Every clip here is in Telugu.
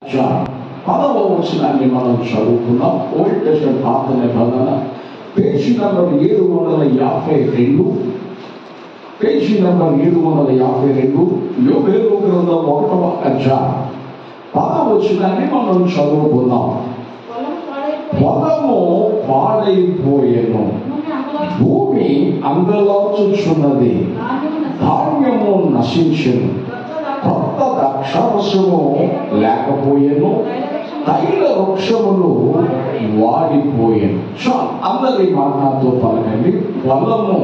10వ వచనాన్ని మనం చదువుకున్నాం. ఓల్డ్ టెస్టమెంట్ పాత నిబంధన పేజీ నంబర్ 752, పేజీ నంబర్ 752, యోబేలు గ్రంథం 1వ అధ్యాయం 10వ వచనాన్ని మనం చదువుకున్నాం. పొలము పాడైపోయెను, భూమి అంగలార్చుచున్నది, ధాన్యము నశించెను, కొత్త ద్రాక్షారసము లేకపోయెను, తైల వృక్షములు వాడిపోయెను. అందరి మాటతో పలకండి. పొలము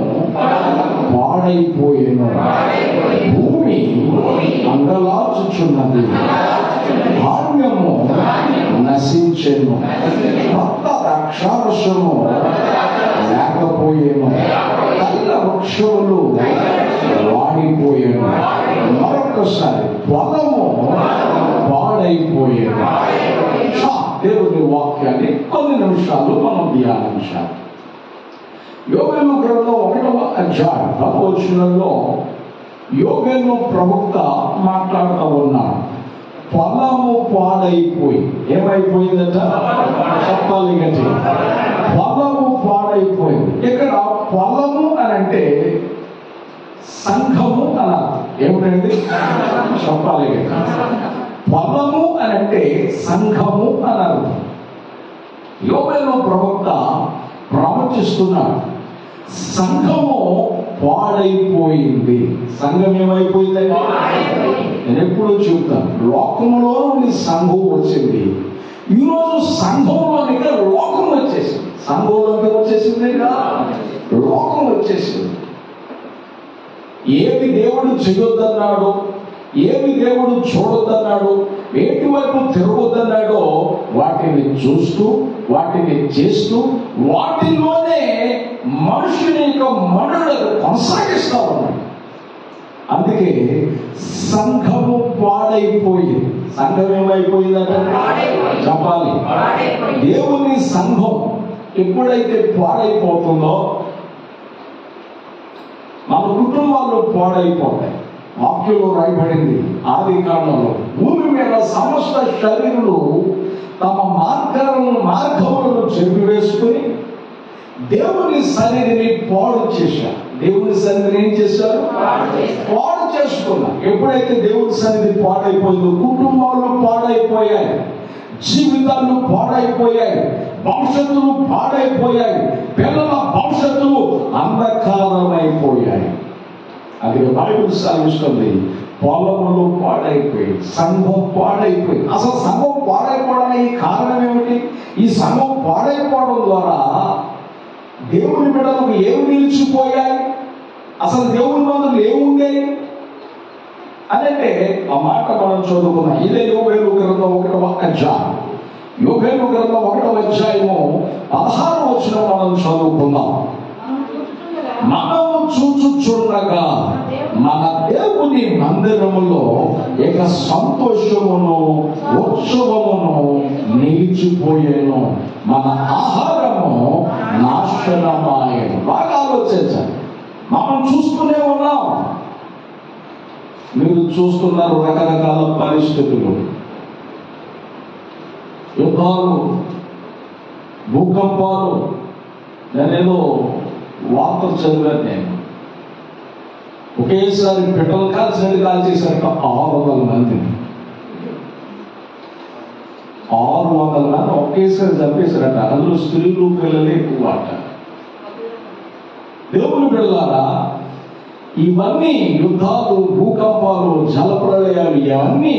పాడైపోయెను, భూమి అంగలార్చుచున్నది, ధాన్యము నశించెను, కొత్త ద్రాక్షారసము లేకపోయెను, తైల వృక్షములు వాడిపోయెను. మరొకసారి పొలము పాడైపోయేది. దేవుని వాక్యాన్ని కొన్ని నిమిషాలు మనం ధ్యానించాలి. యోబేలు గ్రంథం 1వ అధ్యాయం 10వ వచనంలో యోబేలు ప్రవక్త మాట్లాడుతూ ఉన్నాడు. పొలము పాడైపోయి ఏమైపోయిందట? చెప్పాలి గట్టి. పొలము పాడైపోయింది. ఇక్కడ పొలము అని అంటే సంఘము అన్నారు. ఏమిటండి? చెప్పాలి. పొలము అని అంటే సంఘము అన్నారు. యోబేలు ప్రవక్త ప్రవచిస్తున్నాడు. సంఘము పాడైపోయింది. సంఘం ఏమైపోయిందండి? నేను ఎప్పుడూ చెబుతాను, లోకంలో నుండి సంఘం వచ్చింది. ఈరోజు సంఘంలోనికి లోకం వచ్చేసింది. సంఘంలోకి వచ్చేసింది, లోకం వచ్చేసింది. ఏమి దేవుడు చేయొద్దన్నాడో, ఏమి దేవుడు చూడొద్దన్నాడో, వేటి వైపు తిరగొద్దన్నాడో వాటిని చూస్తూ, వాటిని చేస్తూ, వాటిలోనే మనుషుని యొక్క మనుగడను కొనసాగిస్తా ఉన్నాడు. అందుకే సంఘము పాడైపోయింది. సంఘం ఏమైపోయిందంటే చెప్పాలి. దేవుని సంఘం ఎప్పుడైతే పాడైపోతుందో మన కుటుంబాల్లో పాడైపోతాయి. వాక్యంలో రాయబడింది ఆది కాండంలో, భూమి మీద సమస్త శరీరులు తమ మార్గములను చెరిపివేసుకుని దేవుని సన్నిధిని పాడు చేశారు. దేవుని సన్నిధిని ఏం చేశారు? పాడు చేసుకున్నారు. ఎప్పుడైతే దేవుని సన్నిధి పాడైపోయిందో కుటుంబాలు పాడైపోయాయి, జీవితాలు పాడైపోయాయి, భవిష్యత్తులు పాడైపోయాయి, పిల్లల భవిష్యత్తులు అంధకారమైపోయాయి. అది బైబిల్ సెలవిస్తుంది. పొలములు పాడైపోయి, సంఘం పాడైపోయింది. అసలు సంఘం పాడైపోవడానికి కారణం ఏమిటి? ఈ సంఘం పాడైపోవడం ద్వారా దేవుని బిడ్డలకు ఏమి నిలిచిపోయాయి? అసలు దేవుని మందులు ఏముండేవి అంటే ఆ మాట మనం చదువుకున్నాం. ఇదే యోబేలు గ్రంథం 1వ అధ్యాయం. యోబేలు గ్రంథం 1వ అధ్యాయము 16వ వచనం మనం చదువుకుందాం. మనము చూచుచుండగా మన దేవుని మందిరములో ఇక సంతోషమును ఉత్సవమును నిలిచిపోయేను, మన ఆహారము నాశనమాయను. బాగా ఆలోచించండి. మనం చూస్తూనే ఉన్నాం. మీరు చూస్తున్నారు రకరకాల పరిస్థితులు, యుద్ధాలు, భూకంపాలు. నేనేదో వార్తలు చదివాను. నేను ఒకేసారి పెట్రోల్ కాల్చేసరికి 600 మందిని 600 మంది ఒకేసారి చంపేశారట. అందులో స్త్రీలు, పిల్లలే ఎక్కువ అట. దేవుని బిడ్డలారా, ఇవన్నీ యుద్ధాలు, భూకంపాలు, జలప్రళయాలు ఇవన్నీ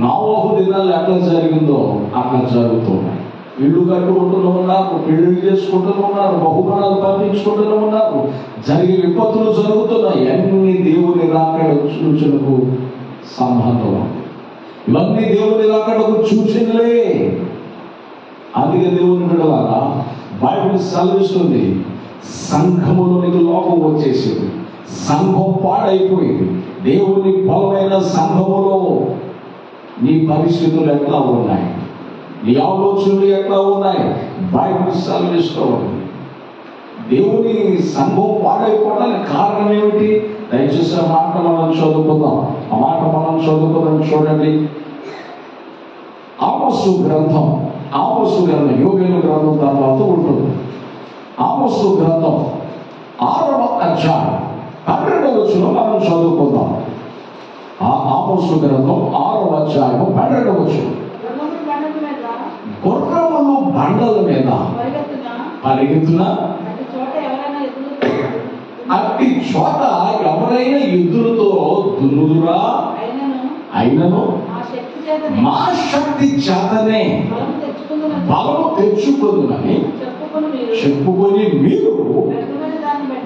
నోవహు దినాలు ఎట్లా జరిగిందో అట్లా జరుగుతున్నాయి. ఇల్లు కట్టుకుంటూనే ఉన్నారు, పెళ్లి చేసుకుంటూనే ఉన్నారు, బహుమానాలు పంపించుకుంటూనే ఉన్నారు, జరిగే విపత్తులు జరుగుతున్నాయి. అన్ని దేవుని రాకడ సూచనకు సంబంధం. ఇవన్నీ దేవుని రాకడకు సూచనలే. అందుకే దేవుని బిడ్డలారా, బైబిల్ సెలవిస్తుంది, సంఘములోనికి లోపం వచ్చేసింది, సంఘం పాడైపోయింది. దేవుని బలమైన సంఘములో నీ పరిస్థితులు ఎట్లా ఉన్నాయి? నీ ఆలోచనలు ఎట్లా ఉన్నాయి? బైబిల్ సెలవిస్తూ ఉంది. దేవుని సంఘం పాడైపోవడానికి కారణం ఏమిటి? దయచేసి మాట మనం చదువుకుందాం. ఆ మాట మనం చదువుకోవడం చూడండి. ఆమోసు గ్రంథం యోగేలు గ్రంథం తర్వాత ఉంటుంది. ఆమోసు గ్రంథం 6వ అధ్యాయం 12వ వచనం మనం చదువుకుందాం. ఆమోసు గ్రంథం 6వ అధ్యాయం 12వ వచనం. గుర్రములు బండల మీద పరిగెత్తున అట్టి చోట ఎవరైనా ఎద్దులతో దున్నుదురా అయినను మా శక్తి చేతనే బలము తెచ్చుకుందని చెప్పుకొని మీరు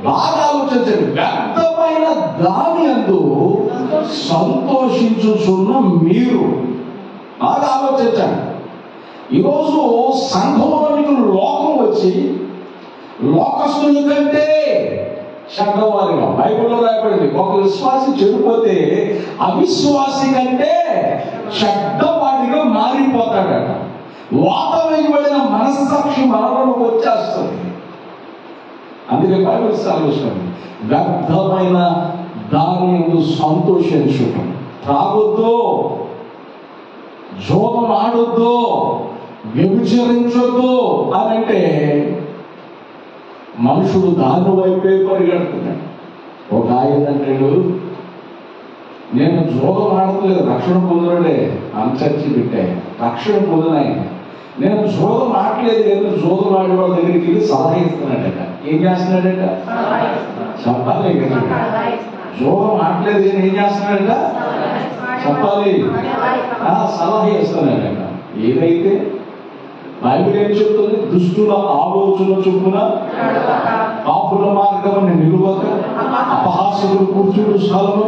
బాగా ఆలోచించండి. వ్యర్థమైన దాని అందు సంతోషించుచున్న మీరు బాగా ఆలోచించండి. ఈరోజు సంఘంలోనికి లోకం వచ్చి లోకస్తుల కంటే చెడ్డవారిగా బైబిల్లో రాయబడింది. ఒక విశ్వాసి చెడిపోతే అవిశ్వాసి కంటే చెడ్డవాడిగా మారిపోతాడట. వాత వేయబడిన మనస్సాక్షి మనలోకి వచ్చేస్తుంది. అందుకే బైబిల్ ఆలోచన వ్యర్థమైన దాని యందు సంతోషించటం. త్రాగొద్దు, జోగం ఆడొద్దు, వ్యభిచరించొద్దు అని అంటే మనుషుడు దాని వైపే పరిగెడుతున్నాడు. ఒక ఆయన అంటాడు, నేను జోగం ఆడలేదు, రక్షణ పొందడే అంచర్చి పెట్టా, రక్షణ పొందినాయి. నేను జోగం ఆడలేదు, నేను జోగం ఆడేవాళ్ళ దగ్గరికి వెళ్ళి సలహా ఇస్తున్నాడట. ఏం చేస్తున్నాడట చెప్పాలి. జోగం ఆడలేదు, ఏం చేస్తున్నాడట చెప్పాలి. సలహా ఇస్తున్నాడట. ఏదైతే బైబిల్ ఏం చెప్తుంది? దుష్టుల ఆలోచన చొప్పున పాపుల మార్గం నిలువక అపహాసకులు కూర్చుంటూ స్థలము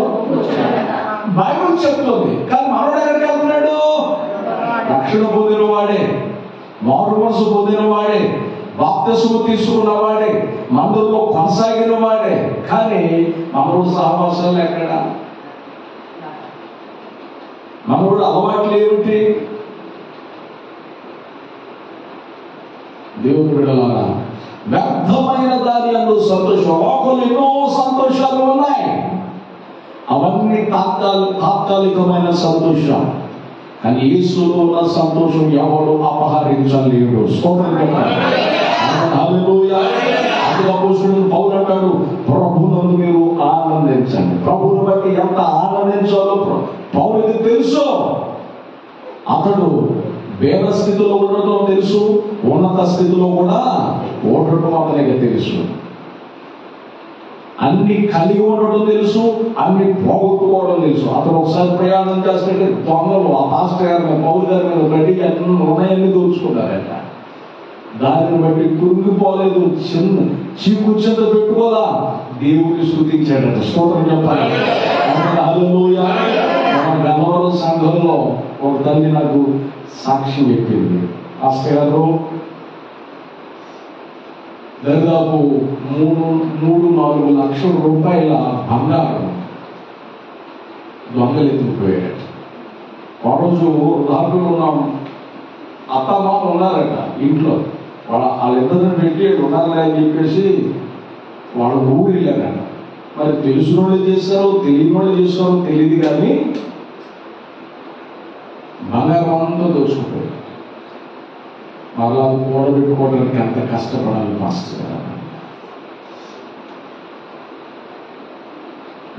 బైబిల్ చెప్తుంది. కానీ మనోడు ఎక్కడికి వెళ్తున్నాడు? రక్షణ పొందిన వాడే, మారు మనసు పొందిన వాడే, బాప్తిస్మము తీసుకున్న వాడే, మందుల్లో కొనసాగిన వాడే. కానీ మనోడు సహవాసాలు ఎక్కడ? మనోడు అలవాట్లు ఏమిటి? దేవుని బిడ్డలారా, వ్యర్థమైన దాని యందు సంతోషం. లోకంలో ఎన్నో సంతోషాలు ఉన్నాయి. అవన్నీ తాత్కాలికమైన సంతోషం. కానీ యేసులో ఉన్న సంతోషం ఎవరు అపహరించలేడు. పౌలు అంటాడు, ప్రభువునందు మీరు ఆనందించండి. ప్రభువుని బట్టి ఎంత ఆనందించాలో పౌలుకి తెలుసు. అతడు వేద స్థితిలో ఉండటం తెలుసు, ఉన్నత స్థితిలో కూడా ఉండటం అతనికి తెలుసు. అన్ని కలిగి ఉండటం తెలుసు, అన్ని పోగొట్టుకోవడం తెలుసు. అతను ఒకసారి ప్రయాణం చేస్తుంటే దొంగలు ఆ పాస్టర్ గారి పౌలు గారి మీద బట్టి అన్ని ఉన్నాయన్ని దోచుకున్నారట. దానిని బట్టి కృంగిపోలేదు, చీకు చింత పెట్టుకోదా, దేవుడిని స్తుతించాడట. స్తోత్రం చెప్పాలి. మన గన్నవరం సంఘంలో ఒక తల్లి నాకు సాక్ష్యం చెప్పింది. పాస్టర్ గారు దాదాపు 3-4 లక్షల రూపాయల బంగారం దొంగలు ఎత్తుకుపోయాడట. ఆ రోజు దాంట్లో ఉన్నాం, అత్తమామ ఉన్నారట ఇంట్లో. వాళ్ళిద్దరిని పెట్టి ఉన్నారులే అని చెప్పేసి వాళ్ళ ఊరు వెళ్ళారట. మరి తెలిసిన వాళ్ళు చేశారో తెలియని వాళ్ళు చేశారో తెలియదు, కానీ బంగారం అంతా దోచుకుపోయారు. మరలా కూడబెట్టుకోవడానికి ఎంత కష్టపడాలి పాస్టర్ గారు.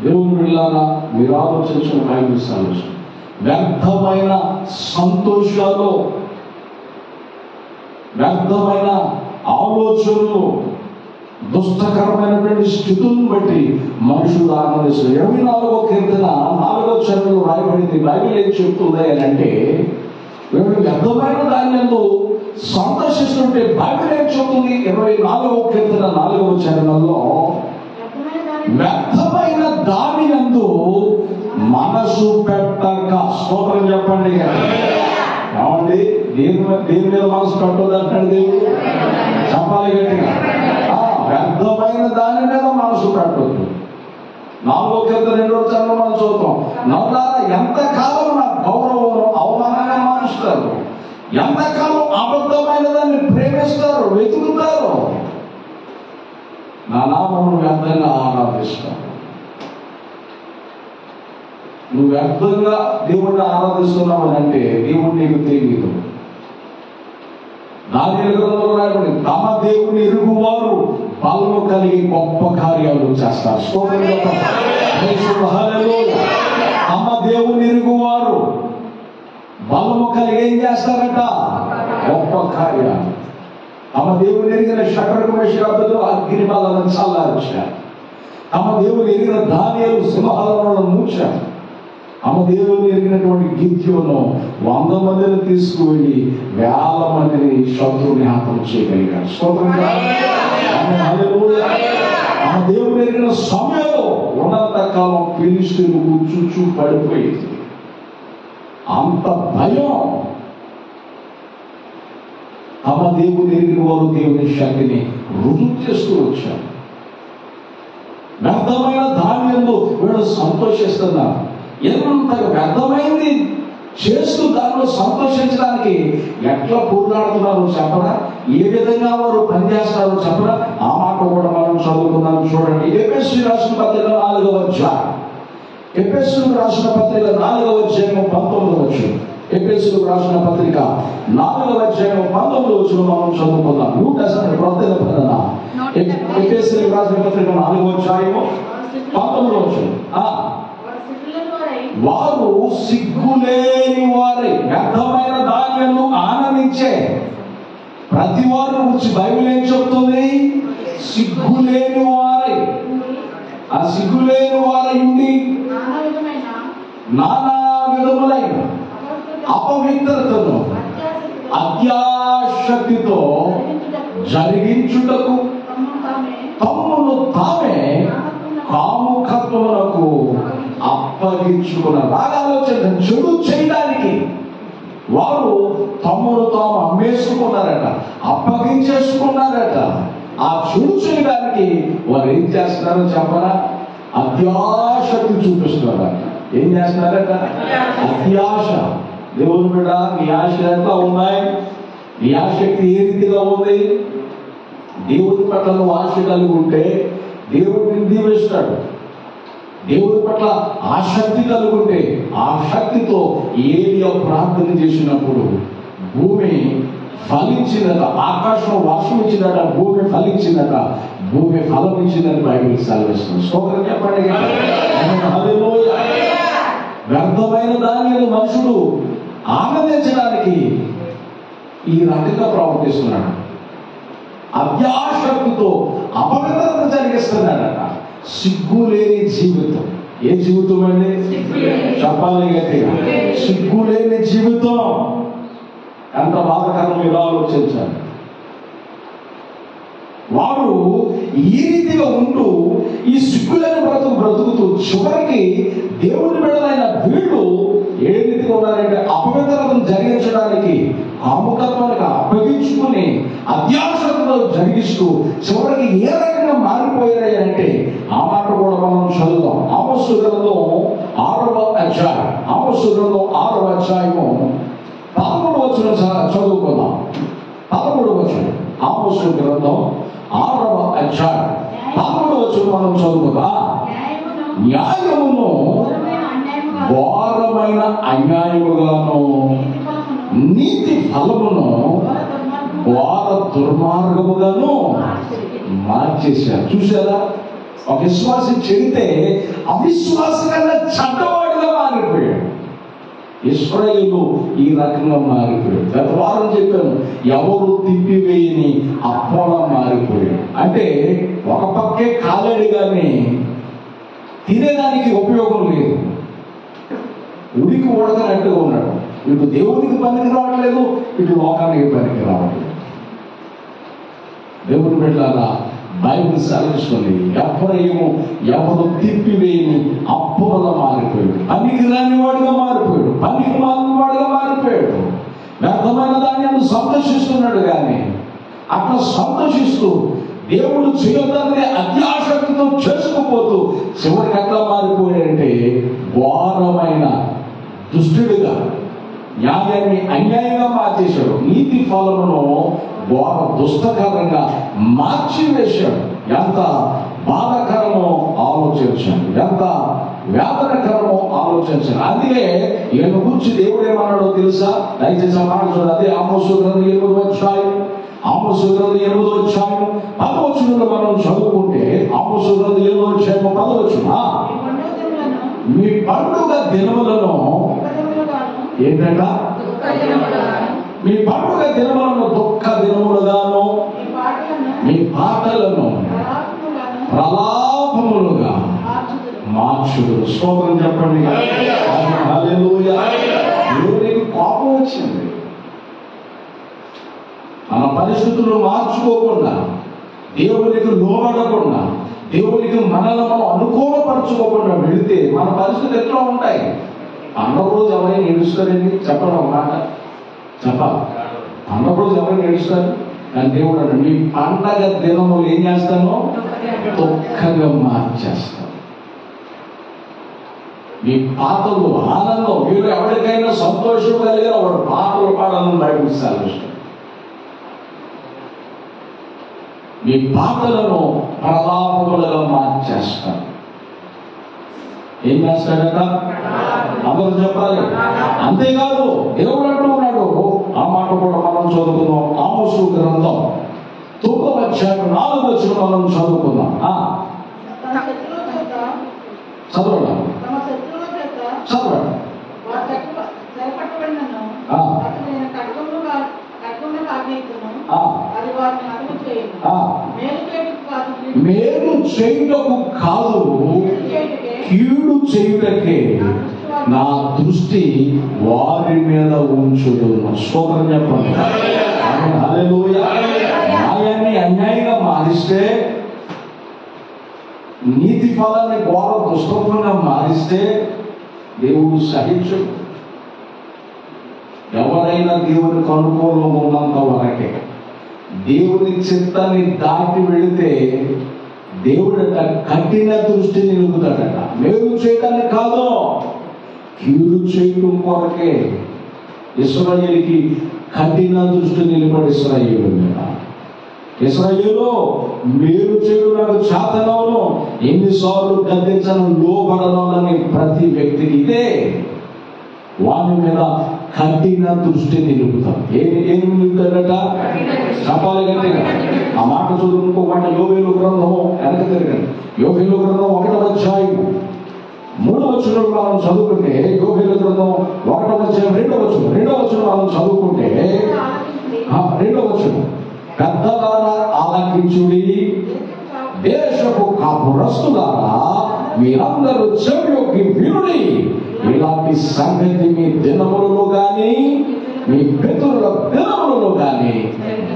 దేవుని బిడ్డలారా, మీరు ఆలోచించిన బైబిల్ ఆలోచన. వ్యర్థమైన సంతోషాలు, వ్యర్థమైన ఆలోచనలు, దుష్టకరమైనటువంటి స్థితులను బట్టి మనుషులు ఆనందిస్తారు. 24వ కీర్తన 4వ చరణంలో రాయబడింది. బైబిల్ ఏం చెప్తుంది అని అంటే, వీళ్ళు వ్యర్థమైన దానిలో సంతోషిస్తుంటే బైబిల్ ఏం చెప్తుంది? 24వ కీర్తన 4వ చరణంలో వ్యర్థమైన దాని యందు మనసు పెట్టక. స్తోత్రం చెప్పండి. ఏమండి, దేని మీద మనసు పెట్టదు అంటాడు దేవుడు? చెప్పాలి గట్టిగా. వ్యర్థమైన దాని మీద మనసు పెట్టద్దు. 4వ కీర్తన 2వ చరణంలో మనం చూద్దాం. నవ్వులారా, ఎంతకాలం నా గౌరవం అవమానంగా మారుస్తారు, ఎంతకాలం అబద్ధమైన దాన్ని ప్రేమిస్తారు, వెతుకుతారు, నా నామమును వ్యర్థంగా ఆరాధిస్తారు. నువ్వు వ్యర్థంగా దేవుణ్ణి ఆరాధిస్తున్నావు అని అంటే దేవుడు నీకు తెలియదు. దానియేలు గ్రంథంలో రాయబడింది, తమ దేవుని ఎరుగువారు బలము కలిగి గొప్ప కార్యాలు చేస్తారు. స్తోత్రం చెప్పండి. హల్లెలూయా. తమ దేవుని ఎరుగువారు బలము కలిగి ఏం చేస్తారట? గొప్ప కార్యాలు. తమ దేవుని ఎరిగిన షడ్రకు మేషాకు అగ్ని బలను చల్లార్చారు. తమ దేవుని ఎరిగిన దానియేలు సింహాలను మూర్చారు. తమ దేవుని ఎరిగినటువంటి గిద్యోను 100 మందిని తీసుకువెళ్ళి 1000 మందిని శత్రువుని హతం చేయగలిగాడు. స్తోత్రం. తమ దేవుని ఎరిగిన సమయంలో ఉన్నంత కాలం ఫిలిష్తీయులకు చుచ్చు పడిపోయింది. అంత భయం. తమ దేవుని ఎరిగిన వారు దేవుని శక్తిని రుజువు చేస్తూ వచ్చారు. వ్యర్థమైన ధాన్యంలో వీళ్ళు సంతోషిస్తున్నారు. ఎంత వ్యర్థమైంది చేస్తూ దానిలో సంతోషించడానికి ఎట్లా పోరాడుతున్నారో చెప్పరా, ఏ విధంగా వారు పనిచేస్తారో చెప్పరా, ఆ మాట కూడా మనం చదువుకున్నాం. చూడండి, ఎఫెసీయులకు రాసిన పత్రిక 4వ అధ్యాయం. ఎఫెసీయులకు రాసిన పత్రిక 4వ అధ్యాయం 19వ వచనం. ఎఫెసీయులకు రాసిన పత్రిక 4వ అధ్యాయం 19వ వచనం మనం చదువుకుందాం. న్యూ టెస్టమెంట్ క్రొత్త నిబంధన. ఎఫెసీయులకు రాసిన పత్రిక 4వ అధ్యాయం 19వ వచనం. వారు సిగ్గులేని వారే, వ్యర్థమైన ధాన్యాలను ఆనందించే ప్రతి వారు గురించి బైబిల్ ఏం చెప్తుంది? సిగ్గులేని వారే. ఆ సిగ్గులేని వారై ఉండి నానా విధములైన అపవిత్రతను అత్యాశక్తితో జరిగించుటకు తమ్మును తామే కాముకత్వమునకు అప్పగించుకున్నారు. బాగా ఆలోచన. చెడు చేయడానికి వారు తమ్మును తాము అమ్మేసుకున్నారట, అప్పగించేసుకున్నారట. ఆ చెడు చేయడానికి వారు ఏం చేస్తున్నారో చెప్పరా? అత్యాశక్తి చూపిస్తున్నారట. ఏం చేస్తున్నారట? అత్యాశ. దేవుని బిడ్డ, నీ ఆశ ఎట్లా ఉన్నాయి? నీ ఆసక్తి ఏ రీతిగా ఉంది? దేవుని పట్ల నువ్వు ఆశ కలిగి ఉంటే దేవుడిని దీవిస్తాడు. దేవుడి పట్ల ఆసక్తి కలుగుంటే ఆ శక్తితో ఏలియా ప్రార్థన చేసినప్పుడు భూమి ఫలించిందట. ఆకాశం వర్షం ఇచ్చిందట, భూమి ఫలించిందట, భూమి ఫలం ఇచ్చిందని బైబిల్ సెలవిస్తుంది. స్తోత్రం చెప్పండి. హల్లెలూయా. వ్యర్థమైన దానిని మనుషుడు ఆనందించడానికి ఈ రకంగా ప్రవర్తిస్తున్నాడు. అత్యాశక్తితో అపవిత్రత జరిగిస్తున్నాడట. సిగ్గులేని జీవితం. ఏ జీవితం అండి? చెప్పాలి గట్టిగా. సిగ్గులేని జీవితం ఎంత బాధకరం. మీరు ఆలోచించాలి. వారు ఈ రీతిగా ఉంటూ ఈ సిగ్గులేని బ్రతుకుతూ చివరికి దేవుని బిడ్డలైన వీళ్ళు ఏ రీతిగా ఉన్నారంటే అపవిత్రతను జరిగించడానికి, కాముకత్వానికి అప్పగించుకుని అత్యాశతో జరిగిస్తూ చివరికి ఏ రకంగా మారిపోయాయి అంటే ఆ మాట కూడా మనం చదువుదాం. ఆమోసు గ్రంథం 6వ అధ్యాయం. ఆమోసు గ్రంథం 6వ అధ్యాయము 13వ వచనం చదువుకుందాం. 13వ వచనం. ఆమోసు గ్రంథం 6వ అధ్యాయం 13వ వచనం మనం చదువుకుందాం. న్యాయమును ఘోరమైన అన్యాయముగాను, నీతి ఫలమును ఘోర దుర్మార్గముగాను మార్చేశారు. చూసారా? ఒక విశ్వాసి చెడితే అవిశ్వాసం కన్నా చెడ్డవాడిగా మారిపోయాడు. ఇశ్రాయేలు ఈ రకంగా మారిపోయాడు. గత వారం చెప్పాను, ఎవరు తిప్పివేయని అపోలా మారిపోయాడు. అంటే ఒక పక్కే కాలేడు కానీ తినేదానికి ఉపయోగం లేదు. ఉడికి ఉడకనట్టుగా ఉన్నాడు. ఇటు దేవునికి పనికి రావట్లేదు, ఇటు లోకానికి పనికి రావట్లేదు. దేవుని బిడ్డలారా, బైబిల్ సెలవిస్తుంది, ఎవరు తిప్పివేయని అప్పుల మారిపోయాడు. పనికి రాని వాడిగా మారిపోయాడు, పనికి మాలిన వాడిగా మారిపోయాడు. వ్యర్థమైన దాన్ని సంతోషిస్తున్నాడు. కానీ అట్లా సంతోషిస్తూ దేవుడు చేయొద్దని అత్యాశక్తితో చేసుకుపోతూ చివరికి ఎట్లా మారిపోయాడంటే ఘోరమైన దుష్టుడిగా, న్యాయాన్ని అన్యాయంగా మార్చేశాడు. నీతి ఫలమును ఘోర దుష్టకరంగా మార్చివేశాడు. ఎంత బాధాకరమో ఆలోచించండి. ఎంత వేదనకరమో ఆలోచించాలి. అందుకే ఈయన గురించి దేవుడు ఏమన్నాడో తెలుసా? దయచేసి ఆ మాట చూడండి. అదే ఆమోసు గ్రంథం 8వ అధ్యాయం, ఆమోసు గ్రంథం 8వ అధ్యాయం 10వ వచనంలో మనం చదువుకుంటే, ఆమోసు గ్రంథం 8వ అధ్యాయం 10వ వచనం, మీ పండుగ దినములను ఏంటంట? మీ పండుగ దినములను దుఃఖ దినములుగాను, మీ పాటలను ప్రలాపములుగా మార్చుడు. స్తోత్రం చెప్పండి. హల్లెలూయా. దేవునికి కోపం వచ్చింది. మన పరిస్థితులు మార్చుకోకుండా, దేవునికి లోబడకుండా, దేవునికి మనల్ని మనం అనుకూలపరచుకోకుండా వెళితే మన పరిస్థితులు ఎట్లా ఉంటాయి? పండుగ రోజు ఎవరైనా ఏడుస్తారండి? చెప్పండి ఒక మాట చెప్పాలి. పండుగ రోజు ఎవరైనా ఏడుస్తారు? కానీ దేవుడు అన్నాడు, మీ పండగ దినములు ఏం చేస్తాను? దుఃఖంగా మార్చేస్తాను. మీ పాటలు ఆనందం. మీరు ఎవరికైనా సంతోషం కలిగిన వాడు పాటలు పాడాలని బైబిల్ సెలవిస్తుంది. మీ పాటలను ప్రలాపములుగా మార్చేస్తాను. ఏం చేస్తాడట? అందరూ చెప్పాలి. అంతేకాదు దేవుడు అంటూ ఉన్నాడు, ఆ మాట కూడా మనం చదువుకుందాం. ఆమోసు గ్రంథం 9వ అధ్యాయం 4వ వచనం మనం చదువుకుందాం. చదవండి చదవండి. మేలు చేయుటకు కాదు, కీడు చేయుటకే నా దృష్టి వారి మీద ఉంచుడు. స్తోత్రం చెప్పండి. హల్లెలూయా. న్యాయాన్ని అన్యాయంగా మారిస్తే, నీతి ఫలాన్ని ఘోర దుష్టంగా మారిస్తే దేవుడు సహించడు. ఎవరైనా దేవునికి అనుకూలంగా ఉన్నంత వరకే. దేవుని చిత్తాన్ని దాటి వెళితే దేవుడట కఠిన దృష్టి నిలుపుతాడట. మేలు చేయడానికి కాదు, కీడు చేయడం కొరకే. ఇశ్రాయేలుకి కఠిన దృష్టి నిలబడి ఇశ్రాయేలు మీద, ఇశ్రాయేలు మేలు చేయడం నాకు చేతనవును, ఎన్నిసార్లు గద్దించను లోబడనని ప్రతి వ్యక్తికి ఇదే వాని మీద కఠిన దృష్టి నిలుపుతాం. ఏమి నిలుపుతాడట? చెప్పాలి గట్టిగా. ఆ మాట చదువుకో మాట. యోబేలు గ్రంథం వెనక తిరగండి. యోబేలు గ్రంథం 1వ అధ్యాయం 3వ వచనం మనం చదువుకుంటే, యోబేలు గ్రంథం 1వ అధ్యాయం 2వ వచనం మనం చదువుకుంటే, 2వ వచనం, పెద్దలారా ఆలకించుడి, దేశపు కాపురస్తులారా మీరందరూ చెవిలోకి వినుడి. ఇలాంటి సంగతి మీ దినములలో గాని మీ పితరుల దినములలో గాని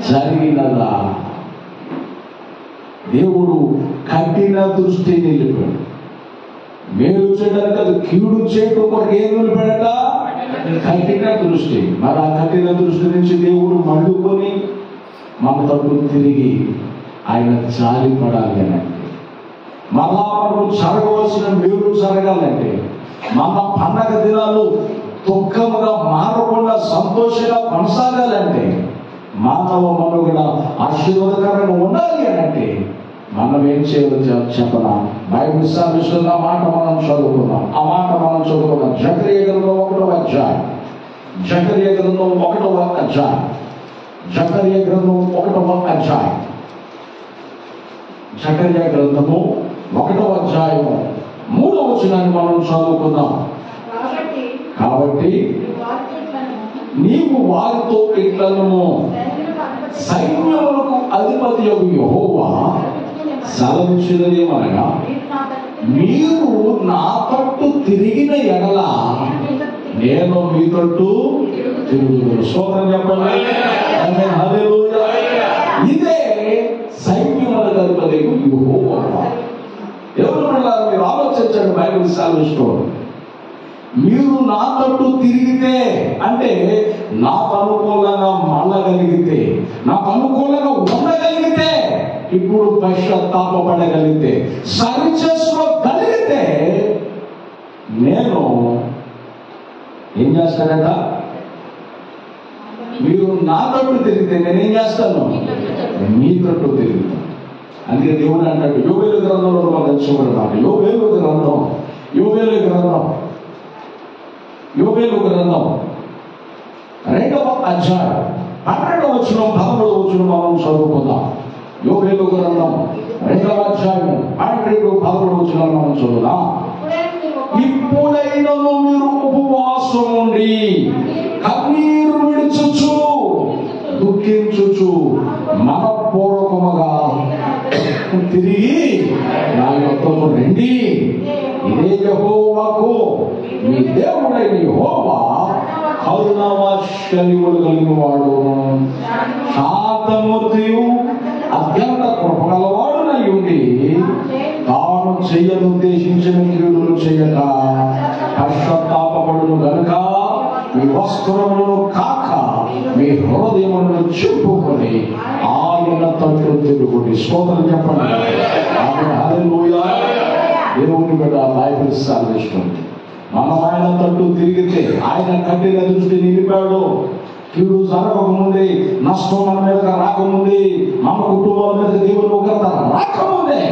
జరిగినదా? దేవుడు కఠిన దృష్టి నిలిపాడు. మేలు చేయడానికి అది కీడు చేయడం కొరకు ఏం నిలిపాడట? కఠిన దృష్టి. మరి ఆ కఠిన దృష్టి నుంచి దేవుడు మళ్ళుకొని మన తరపున తిరిగి ఆయన జాలి పడాలి అనంటే, మళ్ళా మనం జరగవలసిన మేలు జరగాలంటే, మన పండగ దినాలు దుఃఖముగా మారకుండా సంతోషంగా కొనసాగాలంటే, మానవ మనుగడ ఆశీర్వాదకరంగా ఉండాలి అనంటే మనం ఏం చేయాలో చెప్పనా? బైబిల్ సెలవిస్తున్న మాట మనం చదువుకున్నాం. ఆ మాట మనం చదువుకున్నాం. జకర్యా గ్రంథం 1వ అధ్యాయం, జకర్యా గ్రంథం 1వ అధ్యాయం, జకర్యా గ్రంథం 1వ అధ్యాయం, జకర్యా గ్రంథము 1వ అధ్యాయం 3వ వచనాన్ని మనం చదువుకుందాం. కాబట్టి నీవు వారితో ఇట్లను, సైన్యములకు అధిపతి యెహోవా సెలవిచ్చినదేమనగా, మీరు నా తట్టు తిరిగిన ఎడల నేను మీ తట్టు తిరుగుదును. స్తోత్రం చెప్పండి. హల్లెలూయా. ఇదే సైన్యములకు అధిపతి యెహోవా. ఎవరు మీరు ఆలోచించండి. బైబిల్ సెలవిస్తోంది, మీరు నా తట్టు తిరిగితే అంటే నాకు అనుకూలంగా మళ్ళగలిగితే, నాకు అనుకూలంగా ఉండగలిగితే, ఇప్పుడు పశ్చాత్తాపడగలిగితే, సరి చేసుకోగలిగితే, నేను ఏం చేస్తానట? మీరు నా తట్టు తిరిగితే నేనేం చేస్తాను? మీ తట్టు తిరుగుతాను. అందుకే దేవుడు అంటాడు యోబేలు గ్రంథంలో మనం తెలుసుకోవడం. యోబేలు గ్రంథం యోవేలు గ్రంథం 2వ అధ్యాయం 12వ వచనం 13వ వచనం మనం చదువుకుందాం. యోవేలు గ్రంథం 2వ అధ్యాయం 12, 13 వచనాలు మనం చదువుదాం. ఇప్పుడైనను మీరు ఉపవాసం ఉండి కన్నీరు విడుచుచు దుఃఖించుచు మనపూర్వకముగా తిరిగి నా యొద్దకు రండి. ఇదే యెహోవాకు మీ దేవుడైన యెహోవా కరుణావాత్సల్యములు కలిగిన వాడు, శాంతమూర్తియు అత్యంత కృపగలవాడునై ఉండి తాను చెయ్యనుద్దేశించిన కీడులు చేయక పశ్చాత్తాపపడును గనుక మీ వస్త్రములను కాక మీ హృదయములను చింపుకొని ఆయన తట్టు తిరుగుడి. స్తోత్రం చెప్పండి. హల్లెలూయా. దేవుని బిడ్డ బైబిల్ సాధిస్తుంది. మనం ఆయన తట్టు తిరిగితే ఆయన కఠిన దృష్టి నిలిపాడు. కీడు జరగకముందే, నష్టం మన మీద రాకముందే, మన కుటుంబాల మీద దేవుని ఉగ్రత రాకముందే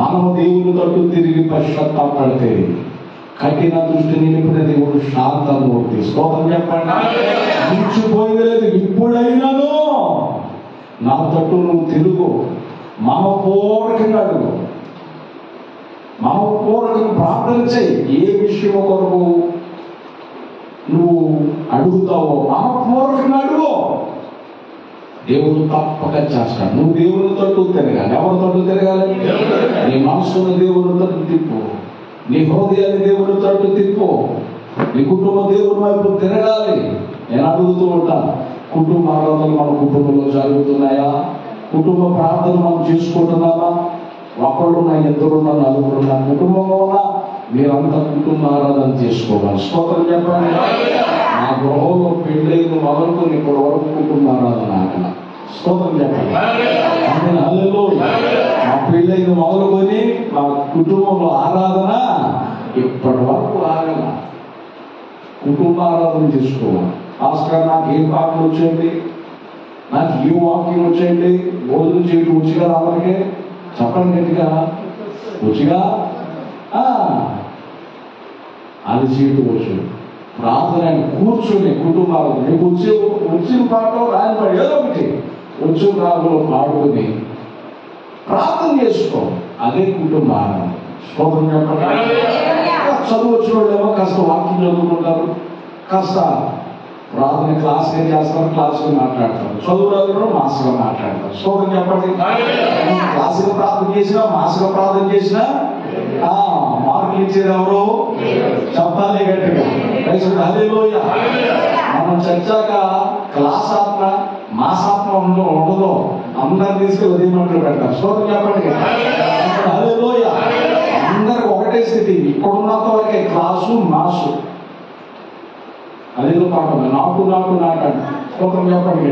మనము దేవుని తట్టు తిరిగి పశ్చాత్తాపడితే కఠిన దృష్టి నిలిపిన దేవుడు శాంతమూర్తి. స్తోత్రం చెప్పండి. మించిపోయింది లేదు. ఇప్పుడైనాను నా తట్టు నువ్వు తిరుగు, మనపూర్వకంగా అడుగు, మనపూర్వకంగా ప్రార్థన చేయి. ఏ విషయం కొరకు నువ్వు అడుగుతావో మనపూర్వకంగా అడుగు, దేవుడు తప్పక చేస్తాడు. నువ్వు దేవుని తట్టు తిరగాలి. ఎవరి తట్టు తిరగాలి? నీ మనసును దేవుని తట్టు తిప్పు, నీ హృదయాన్ని దేవుని తట్టు తిప్పు, నీ కుటుంబ దేవుని వైపు తిరగాలి. నేను అడుగుతూ ఉంటాను, కుటుంబ ఆరాధనలు మన కుటుంబంలో జరుగుతున్నాయా? కుటుంబ ప్రార్థన మనం చేసుకుంటున్నామా? ఒకళ్ళున్నా, ఇద్దరున్నా, నలుగురున్నా, కుటుంబంలో ఉన్నా మీరంతా కుటుంబ ఆరాధన చేసుకోవాలి. స్తోత్రం చెప్పండి. నా గృహంలో పెళ్ళైన మొదలుకొని ఇప్పటి వరకు కుటుంబ ఆరాధన ఆగల. స్తోత్రం చెప్పండి. హల్లెలూయా. మా పెళ్ళైన మొదలుకొని మా కుటుంబంలో ఆరాధన ఇప్పటి వరకు ఆగల. కుటుంబ ఆరాధన చేసుకోవాలి. భాస్కర్ నాకు ఏ పాటలు వచ్చేయండి, నాకు ఏ వాక్యం వచ్చేయండి, భోజనం చేయడం వచ్చిగా అందరికీ చెప్పండి గట్టిగా, వచ్చిగా అది చేయటం వచ్చు. ప్రార్థన కూర్చొని కుటుంబాలు నీకు వచ్చిన పాట రాని పాట ఏదో ఒకటి వచ్చిన రాగంలో పాడుకొని ప్రార్థన చేసుకో. అదే కుటుంబం. స్తోత్రం చెప్పండి. చదువు వచ్చిన వాళ్ళేమో కాస్త వాక్యం చదువుకుంటారు, కాస్త ప్రార్థన క్లాస్గా చేస్తారు, క్లాస్గా మాట్లాడతారు. చదువు రాదు మాస్గా మాట్లాడతారు. స్తోత్రం చెప్పండి. క్లాస్గా ప్రార్థన చేసినా, మాస్గా ప్రార్థన చేసినా మార్కులు ఇచ్చేది ఎవరు? చెప్పాలి గట్టిగా. హల్లెలూయా. మనం చచ్చాక క్లాస్ ఆత్మ మాసాత్మ ఉండదు. అందరు తీసుకెళ్ళి ఉదయమంటలు పెడతారు. స్తోత్రం చెప్పండి. హల్లెలూయా. అందరికి ఒకటే స్థితి. ఇప్పుడున్నంత వరకే క్లాసు మాసు. అదేదో పాట నాకు నాటండి. స్తోత్రం చెప్పండి.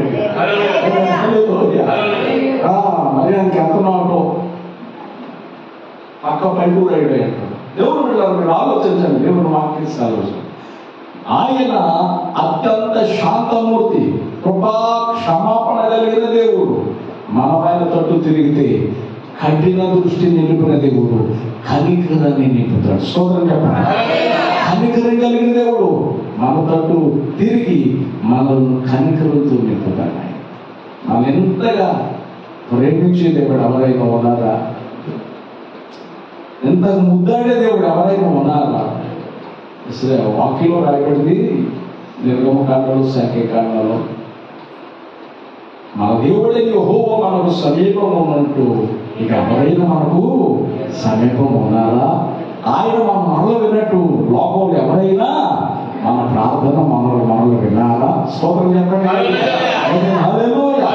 మరి ఆయనకి ఎంత నాటో పక్క పైకూరు అయిపోయాడు. దేవుడు వెళ్ళారు. మీరు ఆలోచించండి. దేవుడు వాక్యం ఆలోచన. ఆయన అత్యంత శాంతమూర్తి, కృపా క్షమాపణ కలిగిన దేవుడు. మనమైన తట్టు తిరిగితే కఠిన దృష్టి నిలిపిన దేవుడు కనికరాన్ని నింపుతాడు. స్తోత్రం చెప్పండి. కనికరం కలిగిన దేవుడు మన తట్టు తిరిగి మనల్ని కనికరంతో నింపుతాడు. మనం ఎంతగా ప్రేమించే దేవుడు ఎవరైనా ఉన్నారా? ఎంత ముద్దాడే దేవుడు ఎవరైనా ఉన్నారా? అసలు వాక్యంలో రాయబడింది నిర్గమకాండలో, సంఖ్యాకాండలో మన దేవుడే యెహోవా మనకు సమీపం ఉన్నట్టు ఇక ఎవరైనా మనకు సమీపం ఉన్నారా? ఆయన మన మనలో విన్నట్టు లోకంలో ఎవరైనా మన ప్రార్థన మనలో విన్నారా? స్తోత్రం చెప్పండి. హల్లెలూయా.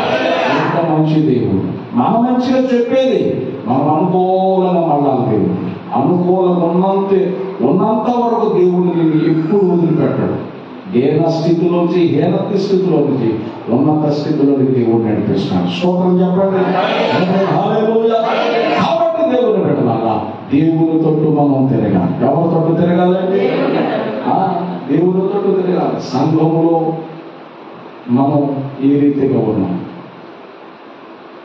ఎంత మంచి దేవుడు. మన మంచిగా చెప్పేది మనం అనుకూలంగా మళ్ళాలి. దేవుడు అనుకూలంగా ఉన్నంత వరకు దేవుడు నేను ఎప్పుడు వదిలిపెట్టాడు. హీన స్థితిలోంచి హీనత స్థితిలోంచి ఉన్నత స్థితిలోకి దేవుడు నడిపిస్తున్నాడు. స్తోత్రం చెప్పండి. హల్లెలూయా. కాబట్టి దేవుని పెట్టాలా? దేవుని తట్టు మనం తిరగాలి. ఎవరి తట్టు తిరగాలండి? దేవుని తట్టు తిరగాలి. సంఘంలో మనం ఏ రీతిగా ఉన్నాం?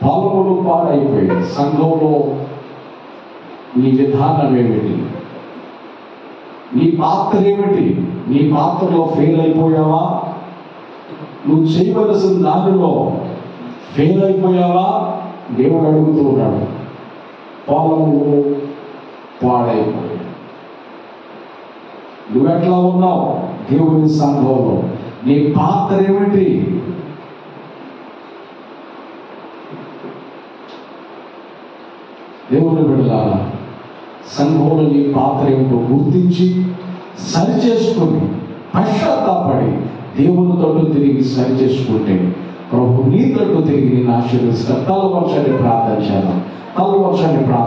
పొలములు పాడైపోయాయి. సంఘంలో నీ విధానం ఏమిటి? నీ పాత్ర ఏమిటి? నీ పాత్రలో ఫెయిల్ అయిపోయావా? నువ్వు చేయవలసిన దానిలో ఫెయిల్ అయిపోయావా? దేవుడు అడుగుతూ ఉన్నాడు. పొలము పాడైపోయి నువ్వెట్లా ఉన్నావు దేవుని సంఘంలో? నీ పాత్ర ఏమిటి? దేవుని బిడ్డలారా, సంఘంలో నీ పాత్ర ఏమిటో గుర్తించి సరిచేసుకుని పశ్చాత్తాపడి దేవుని తట్టు తిరిగి సరిచేసుకుంటే ప్రభు నీ తట్టు తిరిగి నేను ఆశీర్వదిస్తాను. తల వర్షాన్ని ప్రార్థన చేద్దాం. తల వర్షాన్ని ప్రార్థన